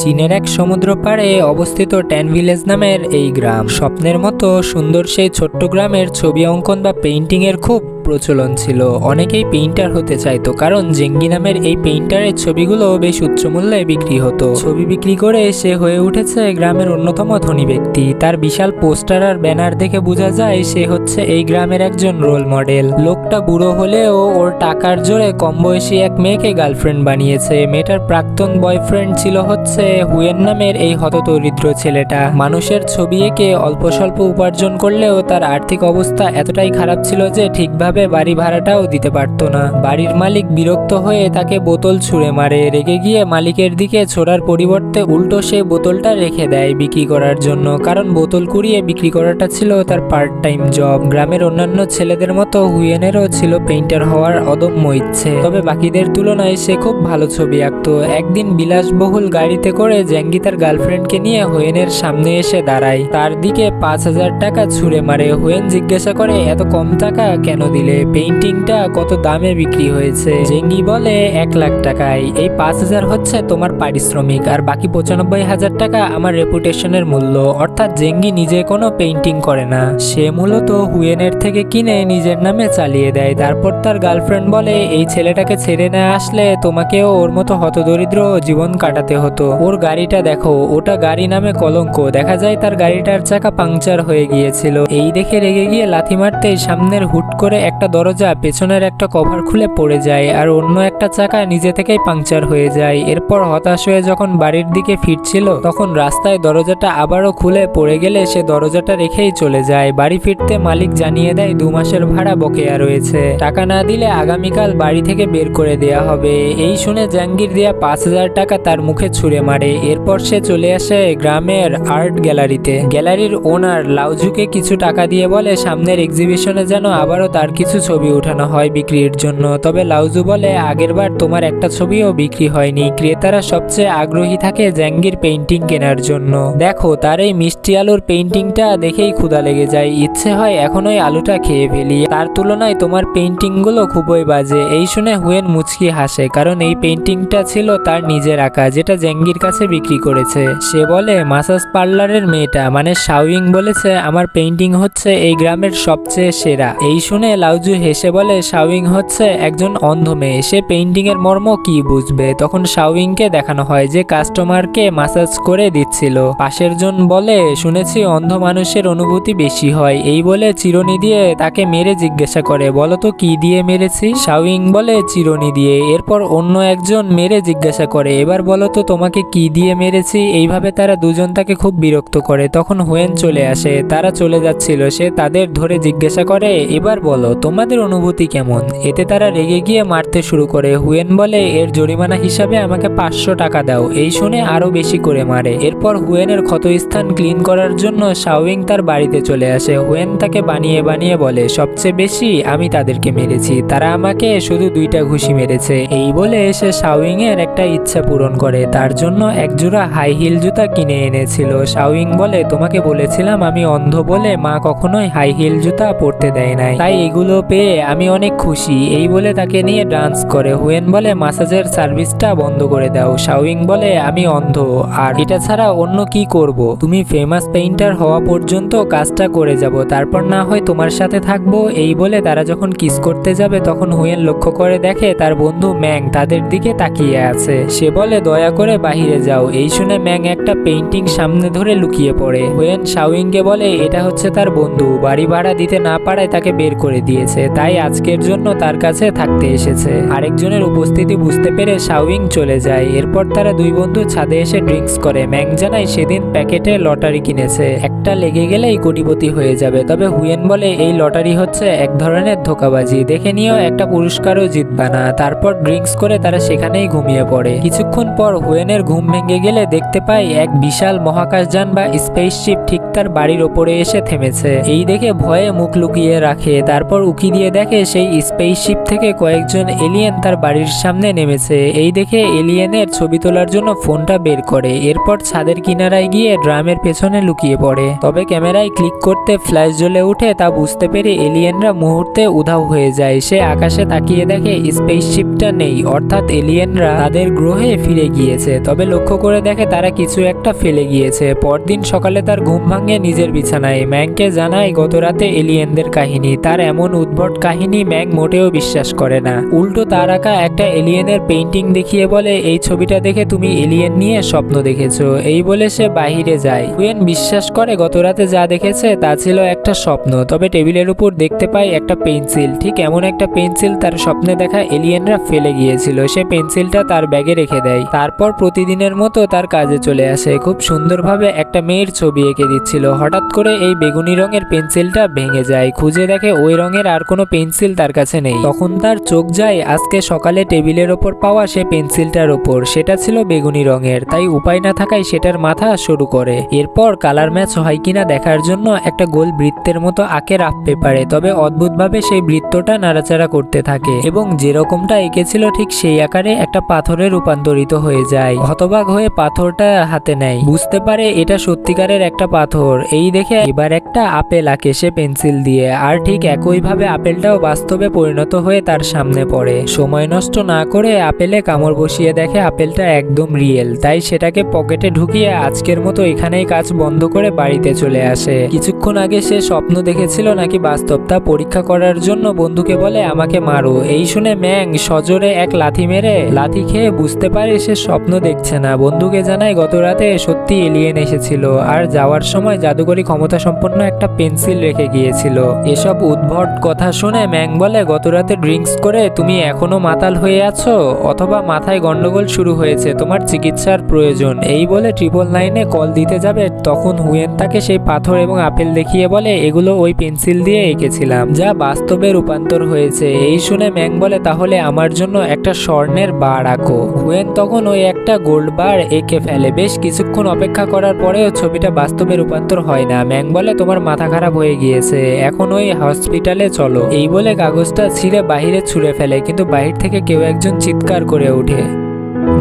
চীনের এক সমুদ্র পাড়ে অবস্থিত ট্যান ভিলেজ নামের এই গ্রাম স্বপ্নের মতো সুন্দর সেই ছোট্ট গ্রামের ছবি অঙ্কন বা পেইন্টিং এর খুব প্রচলন ছিল। অনেকেই পেইন্টার হতে চাইতো, কারণ জেঙ্গি নামের এই পেইন্টারের ছবিগুলো বেশ উচ্চ মূল্যে বিক্রি হতো। ছবি বিক্রি করে সে হয়ে উঠেছে গ্রামের অন্যতম ধনী ব্যক্তি। তার বিশাল পোস্টার আর ব্যানার দেখে বোঝা যায় সে হচ্ছে এই গ্রামের একজন রোল মডেল। লোকটা বুড়ো হলেও ওর টাকার জোরে কম বয়সী এক মেয়েকে গার্লফ্রেন্ড বানিয়েছে। মেয়েটার প্রাক্তন বয়ফ্রেন্ড ছিল হচ্ছে হুয়েন নামের এই হতদরিদ্র ছেলেটা। মানুষের ছবি এঁকে অল্প স্বল্প উপার্জন করলেও তার আর্থিক অবস্থা এতটাই খারাপ ছিল যে ঠিকভাবে বাড়ি ভাড়াটাও দিতে পারতো না। বাড়ির মালিক বিরক্ত হয়ে তাকে বোতল ছুঁড়ে মারে। রেগে গিয়ে মালিকের দিকে ছোড়ার পরিবর্তে উল্টো সে বোতলটা রেখে দেয় বিক্রি করার জন্য, কারণ বোতল কুড়িয়ে বিক্রি করাটা ছিল তার পার্ট টাইম জব। গ্রামের অন্যান্য ছেলেদের মতো হুয়েনেরও ছিল পেইন্টার হওয়ার অদম্য ইচ্ছে, তবে বাকিদের তুলনায় সে খুব ভালো ছবি আঁকতো। একদিন বিলাসবহুল গাড়িতে করে জ্যাঙ্গি তার গার্লফ্রেন্ডকে নিয়ে হুয়েনের সামনে এসে দাঁড়ায়। তার দিকে 5,000 টাকা ছুঁড়ে মারে। হুয়েন জিজ্ঞাসা করে, এত কম টাকা কেন দিলে? পেইন্টিংটা কত দামে বিক্রি হয়েছে? জেঙ্গি বলে, 1 লাখ টাকায়। এই 5,000 হচ্ছে তোমার পারিশ্রমিক, আর বাকি 95,000 টাকা আমার রেপুটেশনের মূল্য। অর্থাৎ জেঙ্গি নিজে কোনো পেইন্টিং করে না, সে মূলত হুয়েনের থেকে কিনে নিজের নামে চালিয়ে দেয়। তারপর তার গার্লফ্রেন্ড বলে, এই ছেলেটাকে ছেড়ে না আসলে তোমাকেও ওর মতো হতদরিদ্র জীবন কাটাতে হতো। ওর গাড়িটা দেখো, ওটা গাড়ি নামে কলঙ্ক। দেখা যায় তার গাড়িটার চাকা পাংচার হয়ে গিয়েছিল। এই দেখে রেগে গিয়ে লাথি মারতেই সামনের হুট করে একটা দরজা পেছনের একটা কভার খুলে পড়ে যায়, আর অন্য একটা চাকা নিজে থেকেই পাংচার হয়ে যায়। এরপর হতাশ হয়ে যখন বাড়ির দিকে ফিরছিল, তখন রাস্তায় দরজাটা আবারও খুলে পড়ে গেলে সে দরজাটা রেখেই চলে যায়। বাড়ি ফিরতে মালিক জানিয়ে দেয় 2 মাসের ভাড়া বকেয়া রয়েছে, টাকা না দিলে আগামীকাল বাড়ি থেকে বের করে দেয়া হবে। এই শুনে জাহাঙ্গীর দেয়া 5,000 টাকা তার মুখে ছুঁড়ে মারে। এরপর সে চলে আসে গ্রামের আর্ট গ্যালারিতে। গ্যালারির ওনার লাউজুকে কিছু টাকা দিয়ে বলে সামনের এক্সিবিশনে যেন আবারও তার কিছু ছবি উঠানো হয় বিক্রির জন্য। তবে লাউজু বলে, আগেরবার তোমার একটা ছবিও বিক্রি হয়নি। ক্রেতারা সবচেয়ে আগ্রহী থাকে জাহাঙ্গীর পেইন্টিং কেনার জন্য। দেখো, তার এই মিষ্টি আলুর পেইন্টিংটা দেখেই ক্ষুধা লেগে যায়, ইচ্ছে হয় এখন ওই আলুটা খেয়ে ফেলি। তার তুলনায় তোমার পেইন্টিং গুলো খুবই বাজে। এই শুনে হুয়েন মুচকি হাসে, কারণ এই পেইন্টিংটা ছিল তার নিজের আঁকা, যেটা জাহাঙ্গীর কাছে বিক্রি করেছে। সে বলে, মাসাজ পার্লারের মেয়েটা মানে শাওয়িং বলেছে আমার পেইন্টিং হচ্ছে এই গ্রামের সবচেয়ে সেরা। এই শুনে লাউজু হেসে বলে, শাওয়িং হচ্ছে একজন অন্ধ মেয়ে, সে পেইন্টিং এর মর্ম কি বুঝবে? তখন শাওয়িংকে দেখানো হয় যে কাস্টমারকে মাসাজ করে দিচ্ছিল। পাশের জন বলে, শুনেছি অন্ধ মানুষের অনুভূতি বেশি হয়। এই বলে চিরুনি দিয়ে তাকে মেরে জিজ্ঞাসা করে, বলো তো কি দিয়ে মেরেছি? শাওয়িং বলে, চিরুনি দিয়ে। এরপর অন্য একজন মেরে জিজ্ঞাসা করে, এবার বলো তো তোমাকে কি দিয়ে মেরেছি? এইভাবে তারা দুজন তাকে খুব বিরক্ত করে। তখন হুয়েন চলে আসে, তারা চলে যাচ্ছিল, সে তাদের ধরে জিজ্ঞাসা করে, এবার বলো তোমাদের অনুভূতি কেমন? এতে তারা রেগে গিয়ে মারতে শুরু করে। হুয়েন বলে, এর জরিমানা হিসাবে আমাকে 500 টাকা দাও। এই শুনে আরো বেশি করে মারে। এরপর হুয়েনের ক্ষতস্থান ক্লিন করার জন্য শাওয়িং তার বাড়িতে চলে আসে। হুয়েন তাকে বানিয়ে বানিয়ে বলে, সবচেয়ে বেশি আমি তাদেরকে মেরেছি, তারা আমাকে শুধু 2টা ঘুষি মেরেছে। এই বলে সে শাওয়িং এর একটা ইচ্ছা পূরণ করে, তার জন্য একজোড়া হাই হিল জুতা কিনে এনেছিল। শাওয়িং বলে, তোমাকে বলেছিলাম আমি অন্ধ বলে মা কখনোই হাই হিল জুতা পরতে দেয় নাই, তাই এগুলো পেয়ে আমি অনেক খুশি। এই বলে তাকে নিয়ে ডান্স করে। হুয়েন বলে, মাসাজের সার্ভিসটা বন্ধ করে দাও। শাওয়িং বলে, আমি অন্ধ, আর এটা ছাড়া অন্য কি করব? তুমি ফেমাস পেইন্টার হওয়া পর্যন্ত কাজটা করে যাব, তারপর না হয় তোমার সাথে থাকবো। এই বলে তারা যখন কিস করতে যাবে, তখন হুয়েন লক্ষ্য করে দেখে তার বন্ধু ম্যাং তাদের দিকে তাকিয়ে আছে। সে বলে, দয়া করে বাহিরে যাও। এই শুনে ম্যাং একটা পেইন্টিং সামনে ধরে লুকিয়ে পড়ে। হুয়েন শাওয়িংকে বলে, এটা হচ্ছে তার বন্ধু, বাড়ি ভাড়া দিতে না পারায় তাকে বের করে দিয়েছে, তাই আজকের জন্য তার কাছে থাকতে এসেছে। আরেকজনের উপস্থিতি বুঝতে পেরে শাওয়িং চলে যায়। এরপর তারা 2 বন্ধু ছাদে এসে ড্রিঙ্কস করে। ম্যাং জানায় সেদিন প্যাকেটে লটারি কিনেছে, একটা লেগে গেলেই কোটিপতি হয়ে যাবে। তবে হুয়েন বলে, এই লটারি হচ্ছে এক ধরনের ধোঁকাবাজি, দেখে নিও একটা পুরস্কারও জিতবা না। তারপর ড্রিঙ্কস করে তারা সেখানেই ঘুমিয়ে পড়ে। কিছুক্ষণ পর হুয়েনের ঘুম ভেঙে গেলে দেখতে পায় এক বিশাল মহাকাশযান বা স্পেসশিপ ঠিক তার বাড়ির ওপরে এসে থেমেছে। এই দেখে ভয়ে মুখ লুকিয়ে রাখে। তারপর উকি দিয়ে দেখে সেই স্পেসশিপ থেকে কয়েকজন এলিয়েন তার বাড়ির সামনে নেমেছে। এই দেখে এলিয়েনের ছবি তোলার জন্য ফোনটা বের করে, এরপর ছাদের কিনারায় গিয়ে ড্রামের পেছনে লুকিয়ে পড়ে। তবে ক্যামেরায় ক্লিক করতে ফ্ল্যাশ জ্বলে উঠে, তা বুঝতে পেরে এলিয়েনরা মুহূর্তে উধাও হয়ে যায়। সে আকাশে তাকিয়ে দেখে স্পেসশিপটা নেই, অর্থাৎ এলিয়েনরা তাদের গ্রহে ফিরে গিয়েছে। তবে লক্ষ্য করে দেখে তারা কিছু একটা ফেলে গিয়েছে। পরদিন সকালে তার ঘুম ভাঙে নিজের বিছানায়। ম্যাংকে জানায় গত রাতে এলিয়েনদের কাহিনী। তার এমন উদ্ভট কাহিনী ম্যাং মোটেও বিশ্বাস করে না। উল্টো তার আঁকা একটা এলিয়েনের পেইন্টিং দেখিয়ে বলে, এই ছবিটা দেখে তুমি এলিয়েন নিয়ে স্বপ্ন দেখেছো। এই বলে সে বাহিরে যায়। হুয়েন বিশ্বাস করে গত রাতে যা দেখেছে তা ছিল একটা স্বপ্ন। তবে টেবিলের উপর দেখতে পায় একটা পেন্সিল। ঠিক এমন একটা পেন্সিল তার স্বপ্নে দেখা এলিয়েনরা ফেলে গিয়েছিল। সে পেন্সিলটা তার ব্যাগে রেখে দেয়। তারপর প্রতিদিনের মতো তার কাজে চলে আসে। খুব সুন্দরভাবে একটা মেয়ের ছবি এঁকে দিচ্ছিল। হঠাৎ করে এই বেগুনি রঙের পেন্সিলটা ভেঙে যায়। খুঁজে দেখে ওই রঙের আর কোনো পেন্সিল তার কাছে নেই। তখন তার চোখ যায় আজকে সকালে টেবিলের ওপর পাওয়া সে পেন্সিলটার ওপর। সেটা ছিল বেগুনি রঙের। তাই উপায় না থাকায় সেটার মাথা শুরু করে। এরপর কালার ম্যাচ হয় কিনা দেখার জন্য একটা গোল বৃত্তের মতো আঁকে রাফ পেপারে। তবে অদ্ভুতভাবে সেই বৃত্তটা নাড়াচাড়া করতে থাকে এবং যেরকমটা এঁকেছিল ঠিক সেই আকারে একটা পাথরে রূপান্তরিত হয়ে যায়। হতবাক হয়ে পাথরটা হাতে নেয়, বুঝতে পারে এটা সত্যিকারের একটা পাথর। এই দেখে এবার একটা আপেল আঁকে সে পেন্সিল দিয়ে, আর ঠিক একইভাবে আপেলটাও বাস্তবে পরিণত হয়ে তার সামনে পড়ে। সময় নষ্ট না করে আপেলে কামড় বসিয়ে দেখে আপেলটা একদম রিয়েল। তাই সেটাকে পকেটে ঢুকিয়ে আজকের মতো এখানেই কাজ বন্ধ করে বাড়িতে চলে আসে। কিছুক্ষণ আগে সে স্বপ্ন দেখেছিল নাকি বাস্তব তা পরীক্ষা করার জন্য বন্ধুকে বলে, আমাকে মারো। এই শুনে ম্যাং সজোরে এক লাথি মেরে লাথি খেয়ে বুঝতে পারে সে স্বপ্ন দেখছে না। বন্ধুকে জানায় গত রাতে সত্যি এলিয়েন এসেছিল, আর যাওয়ার সময় জাদুকরী ক্ষমতা সম্পন্ন একটা পেন্সিল রেখে গিয়েছিল। এসব উদ্ভট কথা শুনে ম্যাং বলে, গত রাতে ড্রিঙ্কস করে তুমি এখনো মাতাল হয়ে আছো, অথবা মাথায় গন্ডগোল শুরু হয়েছে, তোমার চিকিৎসার প্রয়োজন। এই বলে 999-এ কল দিতে যাবে, তখন হুয়েন তাকে সেই পাথর এবং আপেল দেখিয়ে বলে, এগুলো ওই পেন্সিল দিয়ে এঁকেছিলাম, যা বাস্তবে রূপান্তর হয়েছে। এই শুনে ম্যাং বলে, তাহলে আমার জন্য একটা স্বর্ণের বার আঁকো। হুয়েন তখন ওই একটা গোল্ড বার এঁকে ফেলে। বেশ কিছুক্ষণ অপেক্ষা করার পরেও ছবিটা বাস্তবে রূপান্তর হয় না। ম্যাং বলে, তোমার মাথা খারাপ হয়ে গিয়েছে, এখন ওই হসপিটালে চলো। এই বলে কাগজটা ছিঁড়ে বাহিরে ছুঁড়ে ফেলে, কিন্তু বাহির থেকে কেউ একজন চিৎকার করে ওঠে।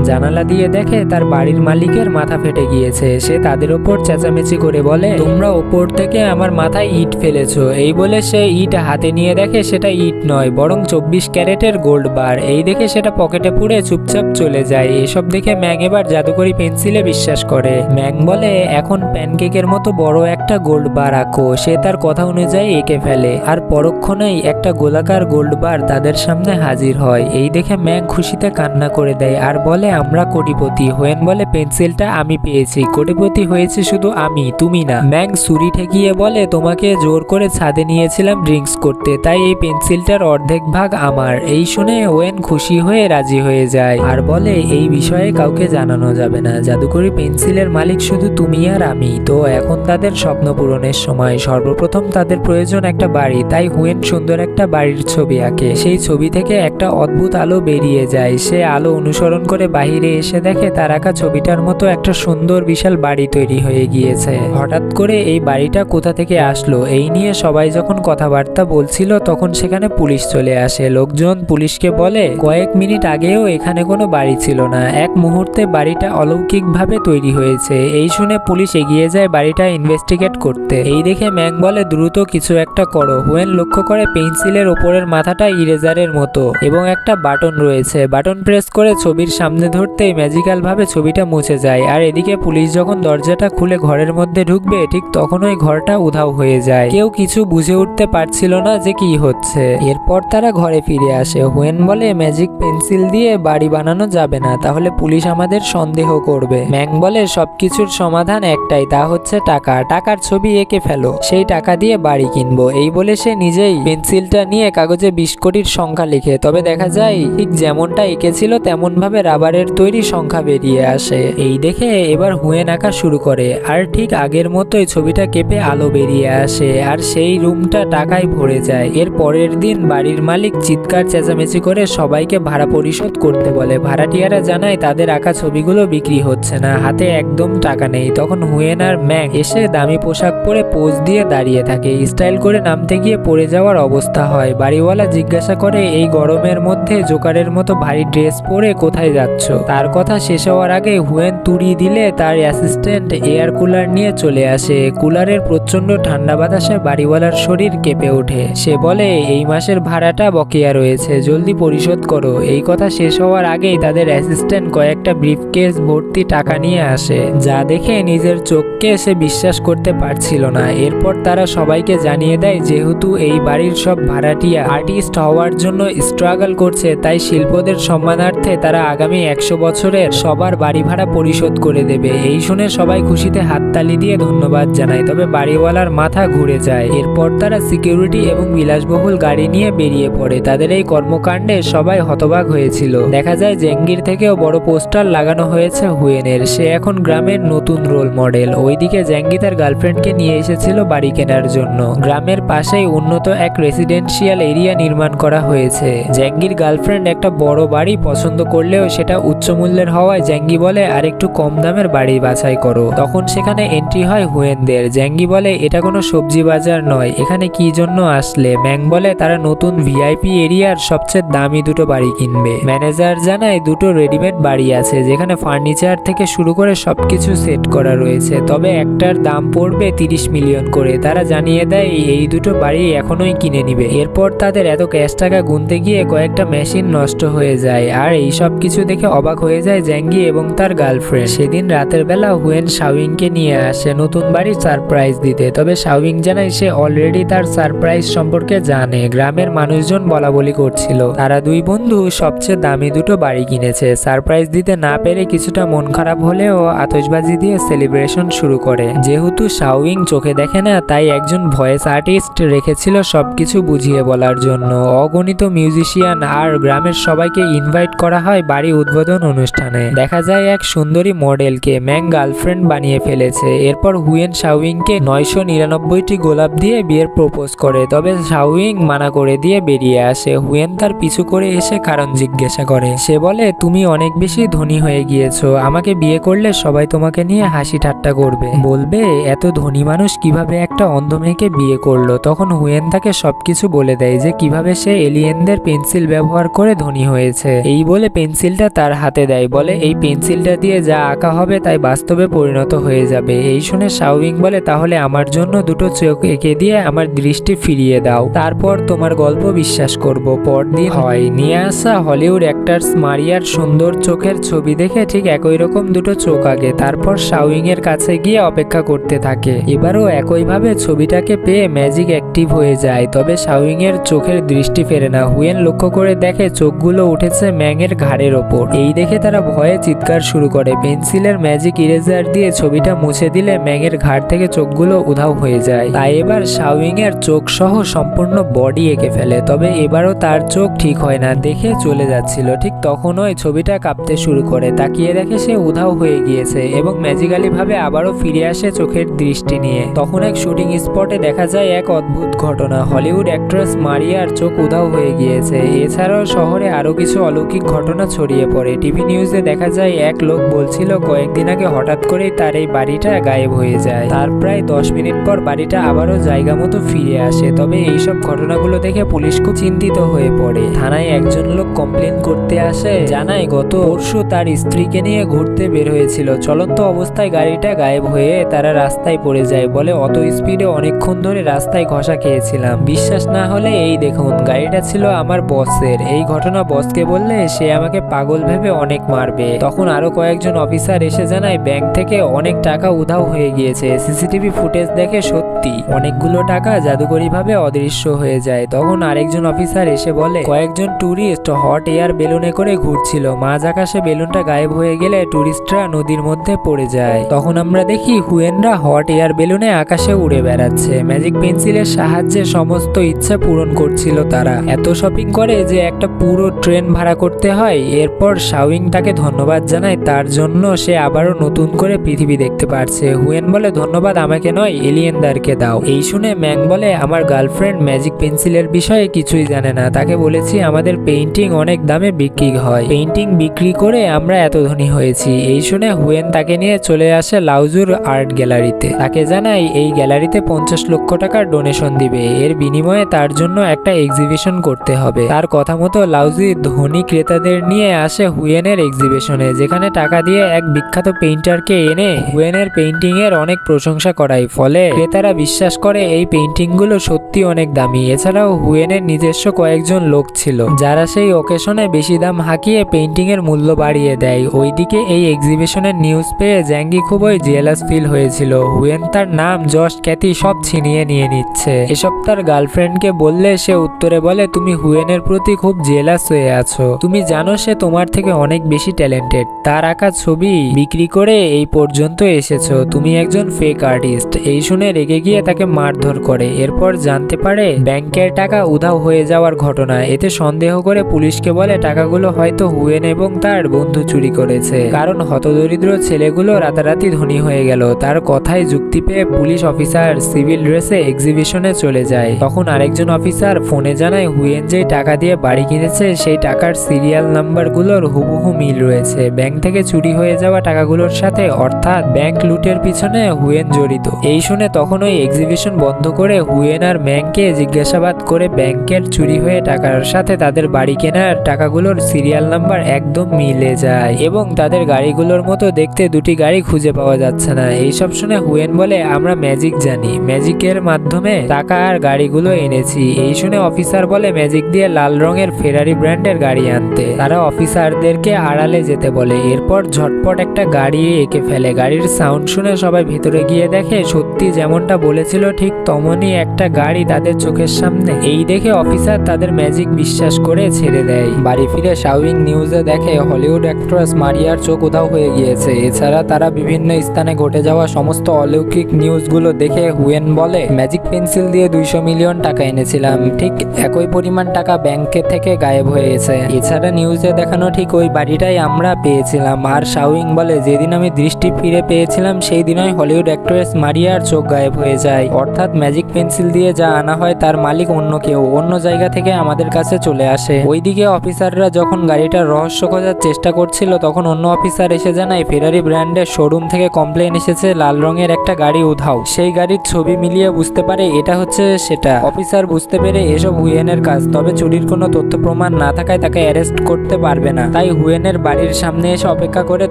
জানালা দিয়ে দেখে তার বাড়ির মালিকের মাথা ফেটে গিয়েছে। সে তাদের ওপর চেঁচামেচি করে বলে, তোমরা ওপর থেকে আমার মাথায় ইট ফেলেছো। এই বলে সে ইট হাতে নিয়ে দেখে সেটা ইট নয়, বরং 24 ক্যারেটের গোল্ড বার। এই দেখে সেটা পকেটে পুরে চুপচাপ চলে যায়। এসব দেখে ম্যাং এবার জাদুকরি পেন্সিলে বিশ্বাস করে। ম্যাং বলে, এখন প্যানকেকের মতো বড় একটা গোল্ড বার আঁকো। সে তার কথা অনুযায়ী এঁকে ফেলে, আর পরক্ষণেই একটা গোলাকার গোল্ড বার তাদের সামনে হাজির হয়। এই দেখে ম্যাং খুশিতে কান্না করে দেয় আর বলে, আমরা কোটিপতি। হুয়েন বলে, পেন্সিলটা আমি পেয়েছি, কোটিপতি হয়েছে শুধু আমি, তুমি না। ম্যাং ছুরি ঠেকিয়ে বলে, তোমাকে জোর করে ছাদে নিয়েছিলাম ড্রিঙ্কস করতে, তাই এই পেন্সিলটার অর্ধেক ভাগ আমার। এই শুনে ওয়েন খুশি হয়ে রাজি হয়ে যায় আর বলে, এই বিষয়ে কাউকে জানানো যাবে না, জাদুকরি পেন্সিলের মালিক শুধু তুমি আর আমি। তো এখন তাদের স্বপ্ন পূরণের সময়। সর্বপ্রথম তাদের প্রয়োজন একটা বাড়ি, তাই হুয়েন সুন্দর একটা বাড়ির ছবি আঁকে। সেই ছবি থেকে একটা অদ্ভুত আলো বেরিয়ে যায়। সে আলো অনুসরণ করে বাহিরে এসে দেখে তার আঁকা ছবিটার মতো একটা সুন্দর বিশাল বাড়ি তৈরি হয়ে গিয়েছে। হঠাৎ করে এই বাড়িটা কোথা থেকে আসলো এই নিয়ে সবাই যখন কথাবার্তা বলছিল, তখন সেখানে পুলিশ চলে আসে। লোকজন পুলিশকে বলে, কয়েক মিনিট আগেও এখানে কোনো বাড়ি ছিল না, এক মুহূর্তে বাড়িটা অলৌকিকভাবে তৈরি হয়েছে। এই শুনে পুলিশ এগিয়ে যায় বাড়িটা ইনভেস্টিগেট করতে। এই দেখে ম্যাং বলে, দ্রুত কিছু একটা করো। হুয়েন লক্ষ্য করে পেন্সিলের ওপরের মাথাটা ইরেজারের মতো এবং একটা বাটন রয়েছে। বাটন প্রেস করে ছবির সামনে ধরতেই ম্যাজিক্যাল ভাবে ছবিটা মুছে যায়। আর এদিকে পুলিশ যখন দরজাটা খুলে ঘরের মধ্যে ঢুকবে, ঠিক তখন ওই ঘরটা উধাও হয়ে যায়। কেউ কিছু বুঝে উঠতে পারছিল না যে কি হচ্ছে। এরপর তারা ঘরে ফিরে আসে। হুয়েন বলে, ম্যাজিক পেন্সিল দিয়ে বাড়ি বানানো যাবে না, তাহলে পুলিশ আমাদের সন্দেহ করবে। ম্যাং বলে, সবকিছুর সমাধান একটাই, তা হচ্ছে টাকা। টাকার ছবি এঁকে ফেলো, সেই টাকা দিয়ে বাড়ি কিনবো। এই বলে সে নিজেই পেন্সিলটা নিয়ে কাগজে 20 কোটির সংখ্যা লিখে। তবে দেখা যায় ঠিক যেমনটা এঁকেছিল তেমন ভাবে রাবার জোকারের তৈরি সংখ্যা বেরিয়ে আসে। এই দেখে এবার হুয়েন আঁকা শুরু করে, আর ঠিক আগের মতোই ছবিটা কেঁপে আলো বেরিয়ে আসে আর সেই রুমটা টাকায় ভরে যায়। এর পরের দিন বাড়ির মালিক চিৎকার চেঁচামেচি করে সবাইকে ভাড়া পরিশোধ করতে বলে। ভাড়াটিয়ারা জানায় তাদের আঁকা ছবিগুলো বিক্রি হচ্ছে না, হাতে একদম টাকা নেই। তখন হুয়েন আর ম্যাং এসে দামি পোশাক পরে পোজ দিয়ে দাঁড়িয়ে থাকে। স্টাইল করে নামতে গিয়ে পড়ে যাওয়ার অবস্থা হয়। বাড়িওয়ালা জিজ্ঞাসা করে, এই গরমের মধ্যে জোকারের মতো ভারী ড্রেস পরে কোথায় যাচ্ছ? তার কথা শেষ হওয়ার আগে হুয়েন তুড়ি দিলে তার অ্যাসিস্ট্যান্ট এয়ার কুলার নিয়ে চলে আসে। কুলারের প্রচন্ড ঠান্ডা বাতাসে বাড়িওয়ালার শরীর কেঁপে ওঠে। সে বলে, এই মাসের ভাড়াটা বকেয়া রয়েছে, জলদি পরিশোধ করো। এই কথা শেষ হওয়ার আগেই তাদের অ্যাসিস্ট্যান্ট কয়েকটা ব্রিফকেস ভর্তি টাকা নিয়ে আসে, যা দেখে নিজের চোখকে সে বিশ্বাস করতে পারছিল না। এরপর তারা সবাইকে জানিয়ে দেয় যেহেতু এই বাড়ির সব ভাড়াটিয়া আর্টিস্ট হওয়ার জন্য স্ট্রাগল করছে, তাই শিল্পদের সম্মানার্থে তারা আগামী 100 বছরের সবার বাড়ি ভাড়া পরিশোধ করে দেবে। এই শুনে সবাই খুশিতে হাততালি দিয়ে ধন্যবাদ জানায়, তবে বাড়িওয়ালার মাথা ঘুরে যায়। এরপর তারা সিকিউরিটি এবং বিলাসবহুল গাড়ি নিয়ে বেরিয়ে পড়ে। তাদের এই কর্মকাণ্ডে সবাই হতবাক হয়েছিল। দেখা যায় জেঙ্গির থেকেও বড় পোস্টার লাগানো হয়েছে হুয়েনের। সে এখন গ্রামের নতুন রোল মডেল। ওইদিকে জেঙ্গি তার গার্লফ্রেন্ডকে নিয়ে এসেছিল বাড়ি কেনার জন্য। গ্রামের পাশেই উন্নত এক রেসিডেন্সিয়াল এরিয়া নির্মাণ করা হয়েছে। জেঙ্গির গার্লফ্রেন্ড একটা বড় বাড়ি পছন্দ করলেও সেটা উচ্চ মূল্যের হওয়ায় জেঙ্গি বলে আর একটু কম দামের বাড়ি বাছাই করো। তখন সেখানে এন্ট্রি হয় হুয়েনদের। জেঙ্গি বলে, এটা কোনো সবজি বাজার নয়, এখানে কি জন্য আসলে? ম্যাং বলে, তারা নতুন ভিআইপি এরিয়ার সবচেয়ে দামি দুটো বাড়ি কিনবে। ম্যানেজার জানায় দুটো রেডিমেড বাড়ি আছে যেখানে ফার্নিচার থেকে শুরু করে সবকিছু সেট করা রয়েছে, তবে একটার দাম পড়বে 30 মিলিয়ন করে। তারা জানিয়ে দেয় এই দুটো বাড়ি এখনোই কিনে নিবে। এরপর তাদের এত ক্যাশ টাকা গুনতে গিয়ে কয়েকটা মেশিন নষ্ট হয়ে যায়, আর এই সব কিছু দেখে অবাক হয়ে যায় জেঙ্গি এবং তার গার্লফ্রেন্ড। সেদিন রাতের বেলা হুয়েন শাওয়িংকে নিয়ে আসে নতুন বাড়ির সারপ্রাইজ দিতে, তবে শাওয়িং জানায় সে অলরেডি তার সারপ্রাইজ সম্পর্কে জানে। গ্রামের মানুষজন বলা বলি করছিল তারা দুই বন্ধু সবচেয়ে দামি দুটো বাড়ি কিনেছে। সারপ্রাইজ দিতে না পেরে কিছুটা মন খারাপ হলেও আতশবাজি দিয়ে সেলিব্রেশন শুরু করে। যেহেতু শাওয়িং চোখে দেখে না, তাই একজন ভয়েস আর্টিস্ট রেখেছিল সবকিছু বুঝিয়ে বলার জন্য। অগণিত মিউজিশিয়ান আর গ্রামের সবাইকে ইনভাইট করা হয় বাড়ি উদ্বোধন অনুষ্ঠানে। দেখা যায় এক সুন্দরী মডেলকে ম্যাং গার্লফ্রেন্ড বানিয়ে ফেলেছে। এরপর হুয়েন শাওয়িংকে 999টি গোলাপ দিয়ে বিয়ের প্রপোজ করে, তবে শাওয়িং মানা করে দিয়ে বেরিয়ে আসে। হুয়েন তার পিছু করে এসে কারণ জিজ্ঞাসা করে। সে বলে, তুমি অনেক বেশি ধনী হয়ে গিয়েছো, আমাকে বিয়ে করলে সবাই তোমাকে নিয়ে হাসি ঠাট্টা করবে, বলবে এত ধনী মানুষ কিভাবে একটা অন্ধ মেয়েকে বিয়ে করলো। তখন হুয়েন তাকে সবকিছু বলে দেয় যে কিভাবে সে এলিয়েনদের পেন্সিল ব্যবহার করে ধনী হয়েছে। এই বলে পেন্সিলটা তার হাতে দেয়, বলে এই পেন্সিলটা দিয়ে যা আঁকা হবে তাই বাস্তবে পরিণত হয়ে যাবে। এই শুনে শাওয়িং বলে, তাহলে আমার জন্য দুটো চোখ এঁকে দিয়ে আমার দৃষ্টি ফিরিয়ে দাও, তারপর তোমার গল্প বিশ্বাস করব। পরদিন হয় নিয়ে আসা হলিউড অ্যাক্টার্স মারিয়ার সুন্দর চোখের ছবি দেখে ঠিক একই রকম দুটো চোখ আঁকে। তারপর শাওয়িং এর কাছে গিয়ে অপেক্ষা করতে থাকে। এবারও একইভাবে ছবিটাকে পেয়ে ম্যাজিক অ্যাক্টিভ হয়ে যায়, তবে শাওয়িং এর চোখের দৃষ্টি ফেরে না। হুয়েন লক্ষ্য করে দেখে চোখগুলো উঠেছে ম্যাং এর ঘাড়ের ওপর। এই দেখে তারা ভয়ে চিৎকার শুরু করে। পেন্সিলের ম্যাজিক ইরেজার দিয়ে ছবিটা মুছে দিলে ম্যাং এর ঘাড় থেকে চোখগুলো উধাও হয়ে যায়। তাই এবার শাওয়িং এর চোখ সহ সম্পূর্ণ বডি এঁকে ফেলে, তবে এবারও তার চোখ ঠিক হয় না, দেখে চলে যাচ্ছিল। ঠিক তখনই ছবিটা কাঁপতে শুরু করে। তাকিয়ে দেখে সে উধাও হয়ে গিয়েছে এবং ম্যাজিক্যালি ভাবে আবারও ফিরে আসে চোখের দৃষ্টি নিয়ে। তখন এক শুটিং স্পটে দেখা যায় এক অদ্ভুত ঘটনা। হলিউড অ্যাক্ট্রেস মারিয়ার চোখ উধাও হয়ে গিয়েছে। এছাড়াও শহরে আরো কিছু অলৌকিক ঘটনা ছড়িয়ে পড়ে। টিভি নিউজে দেখা যায় এক লোক বলছিল কয়েকদিন আগে হঠাৎ করেই তার এই বাড়িটা গায়েব হয়ে যায়। তার প্রায় 10 মিনিট পর বাড়িটা আবারও জায়গা মতো ফিরে আসে। তবে এইসব ঘটনাগুলো দেখে পুলিশ খুব চিন্তিত হয়ে পড়ে। থানায় একজন লোক কমপ্লেন করতে আসে, জানায় গত পরশু তার স্ত্রীকে নিয়ে ঘুরতে বের হয়েছিল। চলন্ত অবস্থায় গাড়িটা গায়েব হয়ে তারা রাস্তায় পড়ে যায়। বলে অত স্পিডে অনেকক্ষণ ধরে রাস্তায় ঘষা খেয়েছিলাম। বিশ্বাস না হলে এই দেখুন, গাড়িটা ছিল আমার বসের। এই ঘটনা বসকে বললে সে আমাকে পাগল ভেবে অনেক মারবে। তখন আরো কয়েকজন অফিসার এসে জানায় ব্যাংক থেকে অনেক টাকা উধাও হয়ে গিয়েছে। সিসিটিভি ফুটেজ দেখে সত্যি অনেকগুলো টাকা জাদুকরি ভাবে অদৃশ্য হয়ে যায়। তখন আরেকজন অফিসার এসে বলে কয়েকজন ট্যুরিস্ট হট এয়ার বেলুনে করে ঘুরছিল, মাঝ আকাশে বেলুনটা গায়েব হয়ে গেলে ট্যুরিস্টরা নদীর মধ্যে পড়ে যায়। তখন আমরা দেখি হুয়েনরা হট এয়ার বেলুনে আকাশে উড়ে বেড়াচ্ছে। ম্যাজিক পেন্সিলের সাহায্যে সমস্ত ইচ্ছা পূরণ করছিল তারা। এত শপিং করে যে একটা পুরো ট্রেন ভাড়া করতে হয়। এরপর শাওইং তাকে ধন্যবাদ জানায় তার জন্য সে আবারও নতুন করে পৃথিবী দেখতে পারছে। হুয়েন বলে ধন্যবাদ আমাকে নয়, এলিয়েনদারকে দাও। এই শুনে ম্যাং বলে আমার গার্লফ্রেন্ড ম্যাজিক পেন্সিলের বিষয়ে কিছুই জানে না, তাকে বলেছি আমাদের পেইন্টিং অনেক দামে বিক্রি হয়, পেইন্টিং বিক্রি করে আমরা এত ধনী হয়েছি। এই শুনে হুয়েন তাকে নিয়ে চলে আসে লাউজুর আর্ট গ্যালারিতে, তাকে জানায় এই গ্যালারিতে 50 লক্ষ টাকার ডোনেশন দিবে, এর বিনিময়ে তার জন্য একটা এক্সিবিশন করতে হবে। তার কথা মতো লাউজি ধনী ক্রেতাদের নিয়ে আসে হুয়েনের এক্সিবিশনে, যেখানে টাকা দিয়ে এক বিখ্যাত পেইন্টারকে এনে হুয়েনের পেইন্টিং এর অনেক প্রশংসা করায়, ফলে ক্রেতারা বিশ্বাস করে এই পেইন্টিং গুলো সত্যি অনেক দামি। এছাড়াও হুয়েনের নিজস্ব কয়েকজন লোক ছিল যারা সেই অকেশনে বেশি দাম হাঁকিয়ে পেইন্টিং এর মূল্য বাড়িয়ে দেয়। ওইদিকে এই এক্সিবিশনের নিউজ পেয়ে জ্যাঙ্গি খুবই জেলাস ফিল হয়েছিল। হুয়েন তার নাম, যশ, খ্যাতি সব ছিনিয়ে নিয়ে নিচ্ছে। এসব তার গার্লফ্রেন্ডকে বললে সে উত্তরে বলে তুমি হুয়েনের প্রতি খুব জেলাস হয়ে আছো, তুমি জানো সে তোমার থেকে অনেক বেশি ট্যালেন্টেড, তার আঁকা ছবি বিক্রি করে এই পর্যন্ত এসেছো, তুমি একজন ফেক আর্টিস্ট। এই শুনে রেগে গিয়ে তাকে মারধর করে। এরপর জানতে পারে ব্যাংকের টাকা উধাও হয়ে যাওয়ার ঘটনা। এতে সন্দেহ করে পুলিশকে বলে টাকাগুলো হয়তো হুয়েন এবং তার বন্ধু চুরি করেছে, কারণ হতদরিদ্র ছেলেগুলো রাতারাতি ধনী হয়ে গেল। তার কথায় যুক্তি পেয়ে পুলিশ অফিসার সিভিল ড্রেসে এক্সিবিশনে চলে যায়। তখন আরেকজন অফিসার ফোনে জানায় হুয়েন যেই টাকা দিয়ে বাড়ি কিনেছে সেই টাকার সিরিয়াল নাম্বারগুলোর হুবহু মিল রয়েছে ব্যাংক থেকে চুরি হয়ে যাওয়া টাকাগুলোর সাথে, অর্থাৎ ব্যাংক লুটের পিছনে হুয়েন জড়িত। এই শুনে তখন ওই এক্সিবিশন বন্ধ করে হুয়েন আর ম্যাংকে জিজ্ঞাসাবাদ করে ব্যাংকের চুরি হয়ে টাকার সাথে তাদের বাড়ি কেনার টাকাগুলোর সিরিয়াল নাম্বার একদম মিলে যায় এবং তাদের গাড়িগুলোর মতো দেখতে দুটি গাড়ি খুঁজে পাওয়া যাচ্ছে না। এইসব শুনে হুয়েন বলে আমরা ম্যাজিক জানি, ম্যাজিকের মাধ্যমে টাকা আর গাড়িগুলো এনেছি। এই শুনে অফিসার বলে ম্যাজিক দিয়ে লাল রঙের ফেরারি ব্র্যান্ডের গাড়ি আনতে। তারা অফিসারদেরকে আড়ালে যেতে বলে। এরপর ঝটপট একটা গাড়ি এঁকে ফেলে। গাড়ির সাউন্ড শুনে সবাই ভেতরে গিয়ে দেখে সত্যি যেমনটা বলেছিল ঠিক তেমনই একটা গাড়ি তাদের চোখের সামনে। এই দেখে অফিসার তাদের ম্যাজিক বিশ্বাস করে ছেড়ে দেয়। বাড়ি ফিরে শাওইং নিউজে দেখে হলিউড অ্যাক্ট্রেস মারিয়ার চোখ উধাও হয়ে গিয়েছে। এছাড়া তারা বিভিন্ন স্থানে ঘটে যাওয়া সমস্ত অলৌকিক নিউজগুলো দেখে হুয়েন বলে ম্যাজিক পেন্সিল দিয়ে 200 মিলিয়ন টাকা এনেছিলাম, ঠিক একই পরিমাণ টাকা ব্যাংকে থেকে গায়েব হয়ে গেছে। এছাড়া নিউজে দেখানো ঠিক ওই বাড়িটাই আমরা পেয়েছিলাম। আর শাওইং বলে যেদিন আমি দৃষ্টি ফিরে পেয়েছিলাম সেই দিনই হলিউড অ্যাক্ট্রেস মারিয়ার চোখ গায়েব হয়ে যায়, অর্থাৎ ম্যাজিক পেন্সিল দিয়ে যা আনা হয় তার মালিক অন্য কেউ, অন্য জায়গা থেকে আমাদের কাছে চলে আসে। ওইদিকে অফিসাররা যখন গাড়িটার রহস্য খোঁজার চেষ্টা করছিল তখন অন্য অফিসার এসে জানায় ফেরারি ব্র্যান্ডের শোরুম থেকে কমপ্লেন এসেছে লাল রঙের একটা গাড়ি উধাও। সেই গাড়ির ছবি মিলিয়ে বুঝতে পারে এটা হচ্ছে সেটা। অফিসার বুঝতে পেরে এসব হুয়েনের কাজ, তবে চুরির কোনো তথ্য প্রমাণ না থাকায় তাকে অ্যারেস্ট করতে পারবে না, তাই হুয়েনের বাড়ির সামনে এসে অপেক্ষা করে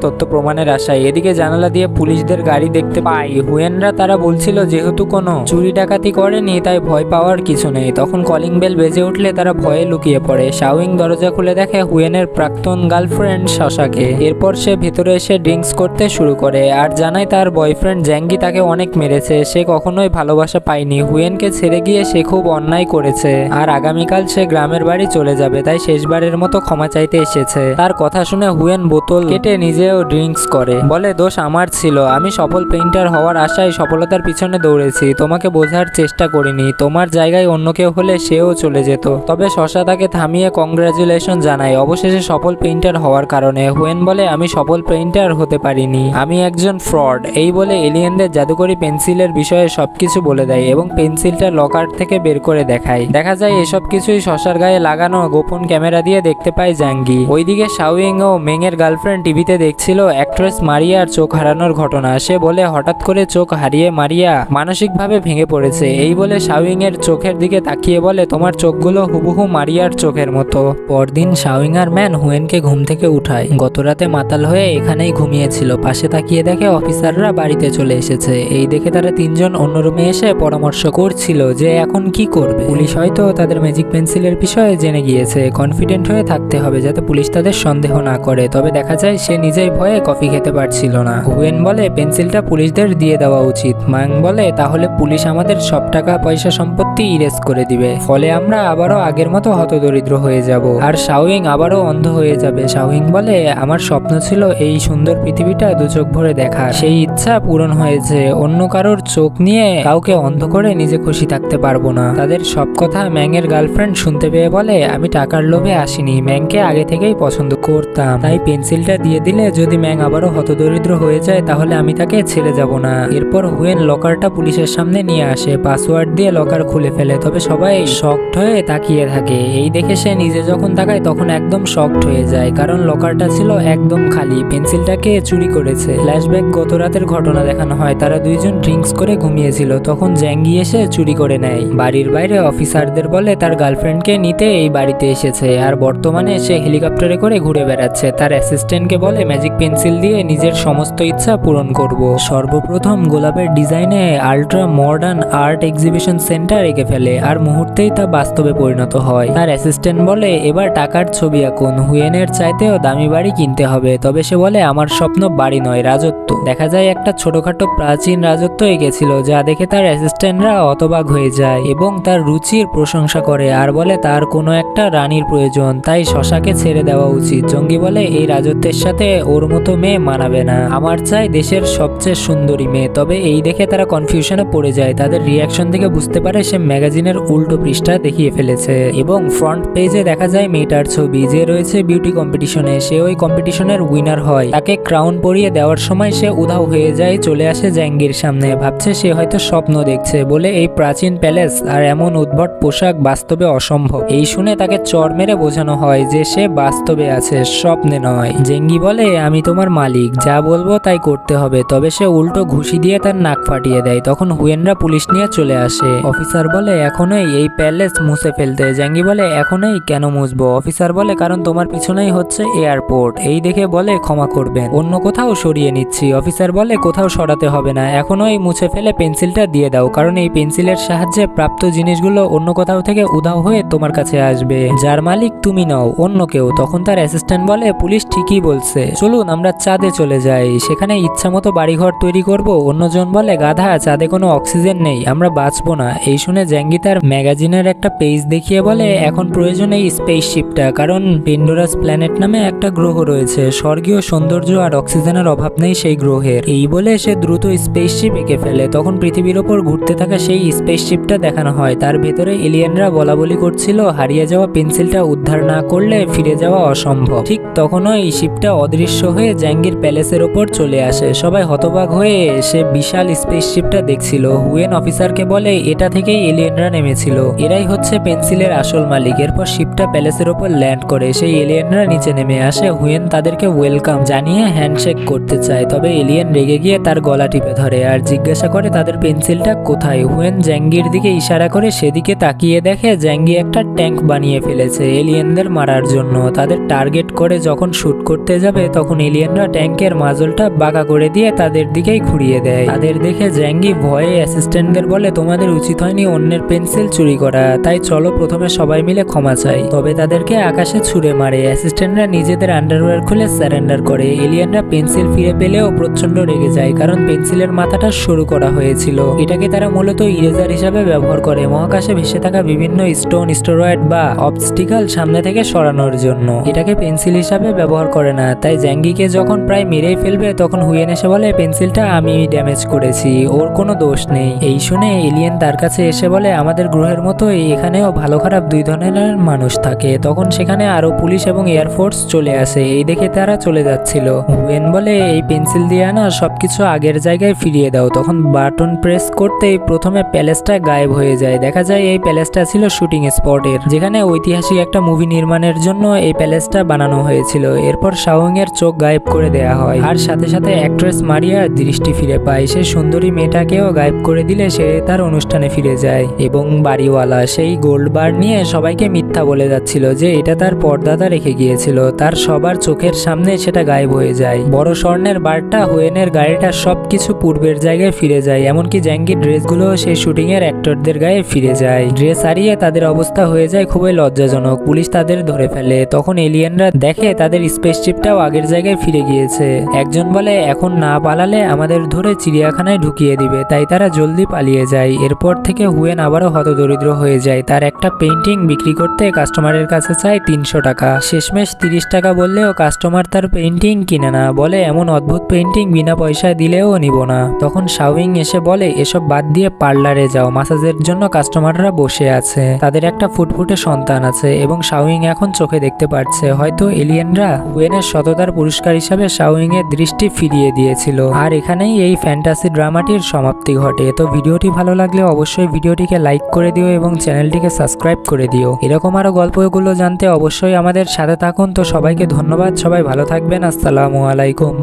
তথ্য প্রমাণের আশায়। এদিকে জানালা দিয়ে পুলিশদের গাড়ি দেখতে পায় হুয়েনরা। তারা বলছিল যেহেতু কোনো চুরি ডাকাতি করেনি তাই ভয় পাওয়ার কিছু নেই। তখন কলিং বেল বেজে উঠলে তারা ভয়ে লুকিয়ে পড়ে। শাওইং দরজা খুলে দেখে হুয়েনের প্রাক্তন গার্লফ্রেন্ড শশাকে। এরপর সে ভেতরে এসে ড্রিঙ্কস করতে শুরু করে আর জানায় তার বয়ফ্রেন্ড জ্যাঙ্গি তাকে অনেক মেরেছে, সে কখনোই ভালোবাসা পায়নি, হুয়েনকে ছেড়ে গিয়ে সে খুব অন্যায় করেছে আর আগামীকাল সে গ্রামের বাড়ি চলে যাবে, তাই শেষবারের মতো ক্ষমা চাইতে এসেছে। তার কথা শুনে হুয়েন বোতল কেটে নিজেও ড্রিঙ্কস করে, বলে দোষ আমার ছিল, আমি সফল পেইন্টার হওয়ার আশায় সফলতার পিছনে দৌড়েছি, তোমাকে বোঝার চেষ্টা করিনি, তোমার জায়গায় অন্য কেউ হলে সেও চলে যেত। তবে শশা তাকে থামিয়ে কংগ্রাচুলেশন জানায় অবশেষে সফল পেইন্টার হওয়ার কারণে। হুয়েন বলে আমি সফল পেইন্টার হতে পারিনি, আমি একজন ফ্রড। এই বলে এলিয়েনদের জাদুকরি পেন্সিলের বিষয়ে সবকিছু বলে দেয় এবং পেন্সিলটা লকার থেকে বের করে দেখায়। দেখা যায় এসব কিছুই শশার গায়ে লাগানো গোপন ক্যামেরা দিয়ে দেখতে পায় জাঙ্গি। ওইদিকে শাওইং ও মেংয়ের গার্লফ্রেন্ড টিভিতে দেখছিল অ্যাক্ট্রেস মারিয়ার চোখ হারানোর ঘটনা। সে বলে হঠাৎ করে চোখ হারিয়ে মারিয়া মানসিকভাবে ভেঙে পড়েছে। এই বলে শাওইং এর চোখের দিকে তাকিয়ে বলে তোমার চোখগুলো হুবহু মারিয়ার চোখের মতো। পরদিন শাওইং আর ম্যান হুয়েনকে ঘুম থেকে উঠায়। গতরাতে মাতাল হয়ে এখানেই ঘুমিয়েছিল। পাশে তাকিয়ে দেখে অফিসাররা বাড়িতে চলে এসেছে। এই দেখে তারা তিনজন অন্য রুমে এসে পরামর্শ করছিল যে এখন কি করবে। পুলিশ হয়তো তাদের ম্যাজিক পেন্সিলের বিষয়ে জেনে গিয়েছে। কনফিডেন্ট হয়ে থাকতে হবে যাতে পুলিশ তাদের সন্দেহ না করে। তবে দেখা যায় সে নিজেই ভয়ে কফি খেতে পারছিল না। হুয়েন বলে পেন্সিলটা পুলিশদের দিয়ে দেওয়া উচিত। ম্যাং বলে তাহলে পুলিশ আমাদের সব টাকা পয়সা সম্পত্তি ইরেজ করে দিবে, ফলে আমরা আবারও আগের মতো হতদরিদ্র হয়ে যাব আর শাওইং আবারও অন্ধ হয়ে যাবে। শাওইং বলে আমার স্বপ্ন ছিল এই সুন্দর পৃথিবীটা দু চোখ ভরে দেখা, সেই ইচ্ছা পূরণ হয়েছে। অন্য কারোর চোখ নিয়ে কাউকে অন্ধ করে নিজে খুশি থাকতে পারবো না। তাদের সব কথা ম্যাংয়ের গার্লফ্রেন্ড শুনতে পেয়ে বলে আমি টাকার লোভে আসিনি, ম্যাংকে আগে থেকেই পছন্দ পছন্দ করতাম, তাই পেন্সিলটা দিয়ে দিলে যদি ম্যাং আবারও হতদরিদ্র হয়ে যায় তাহলে আমি তাকে ছেড়ে যাব না। এরপর হুয়েন লকারটা পুলিশের সামনে নিয়ে আসে, পাসওয়ার্ড দিয়ে লকার খুলে ফেলে। তবে সবাই শকড হয়ে তাকিয়ে থাকে। এই দেখে সে নিজে যখন তাকায় তখন একদম শকড হয়ে যায়, কারণ লকারটা ছিল একদম খালি, পেন্সিলটাকে চুরি করেছে। ফ্ল্যাশব্যাক গত রাতের ঘটনা দেখানো হয়। তারা দুইজন ড্রিঙ্কস করে ঘুমিয়েছিল, তখন জ্যাঙ্গি এসে চুরি করে নেয়। বাড়ির বাইরে অফিসারদের বলে তার গার্লফ্রেন্ডকে নিতে এই বাড়িতে এসেছে, আর বর্তমানে সে হেলিকপ্টারে করে ঘুরে বেড়াচ্ছে। তার অ্যাসিস্ট্যান্টকে বলে ম্যাজিক পেন্সিল দিয়ে নিজের সমস্ত ইচ্ছা পূরণ করব। সর্বপ্রথম গোলাপের ডিজাইনে ultra modern art exhibition centre এঁকে ফেলে, আর মুহূর্তেই তা বাস্তবে পরিণত হয়। তার অ্যাসিস্ট্যান্ট বলে এবার টাকার ছবি আঁকুন, হুয়েনের চাইতেও দামি বাড়ি কিনতে হবে। তবে সে বলে আমার স্বপ্ন বাড়ি নয়, রাজত্ব। দেখা যায় একটা ছোটখাটো প্রাচীন রাজত্ব এঁকেছিল, যা দেখে তার অ্যাসিস্ট্যান্টরা হতবাক হয়ে যায় এবং তার রুচির প্রশংসা করে, আর বলে তার কোনো একটা রানীর প্রয়োজন, তাই শশাকে ছেড়ে দেওয়া উচিত। জঙ্গি বলে এই রাজত্বের সাথে ওর মতো মেয়ে মানাবে না, আমার চাই দেশের সবচেয়ে সুন্দরী মেয়ে। তবে এই দেখে তারা কনফিউশনে পড়ে যায়। তাদের রিয়াকশন থেকে বুঝতে পারে সে ম্যাগাজিনের উল্টো পৃষ্ঠা দেখিয়ে ফেলেছে এবং ফ্রন্ট পেজে দেখা যায় মেয়েটার ছবি, যে রয়েছে বিউটি কম্পিটিশনে। সে ওই কম্পিটিশনের উইনার হয়। তাকে ক্রাউন পরিয়ে দেওয়ার সময় সে উধাও হয়ে যায়, চলে আসে জ্যাঙ্গির সামনে। ভাবছে সে হয়তো স্বপ্ন দেখছে, বলে এই প্রাচীন প্যালেস আর এমন উদ্ভট পোশাক বাস্তবে অসম্ভব। এই শুনে তাকে চর মেরে বোঝানো হয় যে সে বাস্তবে আছে, স্বপ্নে নয়। জেঙ্গি বলে আমি তোমার মালিক, যা বলবো তাই করতে হবে। তবে সে উল্টো ঘুষি দিয়ে তার নাক ফাটিয়ে দেয়। তখন হুয়েনরা পুলিশ নিয়ে চলে আসে। অফিসার বলে এখনই এই প্যালেস মুছে ফেলতে। জেঙ্গি বলে এখনই কেন মুছবো? অফিসার বলে কারণ তোমার পিছনেই হচ্ছে এয়ারপোর্ট। এই দেখে বলে ক্ষমা করবেন, অন্য কোথাও সরিয়ে নিচ্ছি। অফিসার বলে কোথাও সরাতে হবে না, এখনই মুছে ফেলে পেন্সিলটা দিয়ে দাও, কারণ এই পেন্সিলের সাহায্যে প্রাপ্ত জিনিসগুলো অন্য কোথাও থেকে উধাও হয়ে তোমার কাছে আসবে, যার মালিক তুমি নও, অন্য কেউ। তখন তার অ্যাসিস্ট্যান্ট বলে পুলিশ ঠিকই বলছে, চলুন আমরা চাঁদে চলে যাই, সেখানে ইচ্ছা মতো বাড়িঘর তৈরি করব। অন্যজন বলে গাধা, চাঁদে কোনো অক্সিজেন নেই, আমরা বাঁচবো না। এই শুনে জ্যাঙ্গি তার ম্যাগাজিনের একটা পেজ দেখিয়ে বলে এখন প্রয়োজন এই স্পেসশিপটা, কারণ পেন্ডোরাস প্ল্যানেট নামে একটা গ্রহ রয়েছে, স্বর্গীয় সৌন্দর্য আর অক্সিজেনের অভাব নেই সেই গ্রহের। এই বলে সে দ্রুত স্পেসশিপ এঁকে ফেলে। তখন পৃথিবীর ওপর ঘুরতে থাকা সেই স্পেসশিপটা দেখানো হয়। তার ভেতরে এলিয়েনরা বলাবলি করছিল হারিয়ে যাওয়া পেন্সিলটা উদ্ধার না করলে ফিরে যাওয়া অসম্ভব। ঠিক তখনও এই শিপটা অদৃশ্য হয়ে জ্যাঙ্গির প্যালেসের ওপর চলে আসে। সবাই হতবাক হয়ে সে বিশাল স্পেসশিপটা দেখছিল। হুয়েন অফিসারকে বলে এটা থেকেই এলিয়েনরা নেমেছিল, এরাই হচ্ছে পেন্সিলের আসল মালিক। এরপর শিপটা প্যালেসের ওপর ল্যান্ড করে, সেই এলিয়েনরা নিচে নেমে আসে। হুয়েন তাদেরকে ওয়েলকাম জানিয়ে হ্যান্ডশেক করতে চায়, তবে এলিয়েন রেগে গিয়ে তার গলা টিপে ধরে আর জিজ্ঞাসা করে তাদের পেন্সিলটা কোথায়। হুয়েন জ্যাঙ্গির দিকে ইশারা করে সেদিকে তাকিয়ে দেখে জ্যাঙ্গি একটা ট্যাঙ্ক বানিয়ে ফেলেছে এলিয়েনদের মারার জন্য। তাদের টার্গেট করে যখন শুট করতে যাবে তখন এলিয়েনরা ট্যাঙ্কের মাজলটা বাঁকা করে দিয়ে তাদের দিকেই ঘুরিয়ে দেয়। তাদের দেখে জ্যাঙ্গি ভয়ে অ্যাসিস্ট্যান্টদের বলে তোমাদের উচিত হয়নি অন্যের পেন্সিল চুরি করা, তাই চলো প্রথমে সবাই মিলে ক্ষমা চাই। তবে তাদেরকে আকাশে ছুড়ে মারে। অ্যাসিস্ট্যান্টরা নিজেদের আন্ডারওয়্যার খুলে স্যারেন্ডার করে। এলিয়েনরা পেন্সিল ফিরে পেলেও প্রচন্ড রেগে যায়, কারণ পেন্সিলের মাথাটা সরু করা হয়েছিল। এটাকে তারা মূলত ইরেজার হিসাবে ব্যবহার করে মহাকাশে ভেসে থাকা বিভিন্ন স্টোন, স্টেরয়েড বা অবস্টিকাল সামনে থেকে সরানোর জন্য। এটাকে পেন্সিল হিসাবে ব্যবহার করে না। তাই জ্যাঙ্গিকে যখন প্রায় মেরেই ফেলবে তখন হুয়েন এসে বলে পেন্সিলটা আমি ড্যামেজ করেছি, ওর কোনো দোষ নেই। এই শুনে এলিয়েন তার কাছে এসে বলে আমাদের গ্রহের মতোই এখানেও ভালো খারাপ দুই ধরনের মানুষ থাকে। তখন সেখানে আরো পুলিশ এবং এয়ারফোর্স চলে আসে। এই দেখে তারা চলে যাচ্ছিল। হুয়েন বলে এই পেন্সিল দিয়ে না সবকিছু আগের জায়গায় ফিরিয়ে দাও। তখন বাটন প্রেস করতেই প্রথমে প্যালেসটা গায়েব হয়ে যায়। দেখা যায় এই প্যালেসটা ছিল শুটিং স্পটের, যেখানে ঐতিহাসিক একটা মুভি নির্মাণের জন্য এই প্যালেসটা বানানো হয়েছিল। এরপর শাওং এর চোখ গায়েব করে দেয়া হয়, আর সাথে সাথে অ্যাক্ট্রেস মারিয়ার দৃষ্টি ফিরে পায়। সে সুন্দরী মেয়েটাকেও গায়েব করে দিলে সে তার অনুষ্ঠানে ফিরে যায়। এবং বাড়িওয়ালা সেই গোল্ড বার নিয়ে সবাইকে মিথ্যা বলে যাচ্ছিল যে এটা তার পর্দাদা রেখে গিয়েছিল। তার সবার চোখের সামনে সেটা গায়েব হয়ে যায়। বড় স্বর্ণের বারটা, হুয়েনের গাড়িটা সবকিছু পূর্বের জায়গায় ফিরে যায়। এমনকি জ্যাঙ্গির ড্রেসগুলো সেই শুটিং এর অ্যাক্টরদের গায়ে ফিরে যায়। ড্রেস হারিয়ে তাদের অবস্থা হয়ে যায় খুবই লজ্জাজনক। পুলিশ তাদের ধরে ফেলে। তখন এলিয়েনরা দেখে তাদের স্পেসশিপটাও আগের জায়গায় ফিরে গিয়েছে। একজন বলে এখন না পালালে আমাদের ধরে চিড়িয়াখানায় ঢুকিয়ে দিবে, তাই তারা জলদি পালিয়ে যায়। এরপর থেকে হুয়েন আবারও হতদরিদ্র হয়ে যায়। তার একটা পেইন্টিং বিক্রি করতে কাস্টমারের কাছে চায় 300 টাকা। শেষমেশ 30 টাকা বললেও কাস্টমার তার পেইন্টিং কিনে না, বলে এমন অদ্ভুত পেইন্টিং বিনা পয়সায় দিলেও নিব না। তখন শাওইং এসে বলে এসব বাদ দিয়ে পার্লারে যাও, মাসাজের জন্য কাস্টমাররা বসে আছে, তাদের একটা ফুটফুটে সন্তান আছে এবং শাওইং এখন চোখে দেখতে পারছে। আছে। হয়তো এলিয়েনরা ওয়েনের সততার পুরস্কার হিসাবে শাওইং এর দৃষ্টি ফিরিয়ে দিয়েছিল। আর এখানেই এই ফ্যান্টাসি ড্রামাটির সমাপ্তি ঘটে। তো ভিডিওটি ভালো লাগলে অবশ্যই ভিডিওটিকে লাইক করে দিও এবং চ্যানেলটিকে সাবস্ক্রাইব করে দিও। এরকম আরো গল্পগুলো জানতে অবশ্যই আমাদের সাথে থাকুন। তো সবাইকে ধন্যবাদ, সবাই ভালো থাকবেন। আসসালামু আলাইকুম।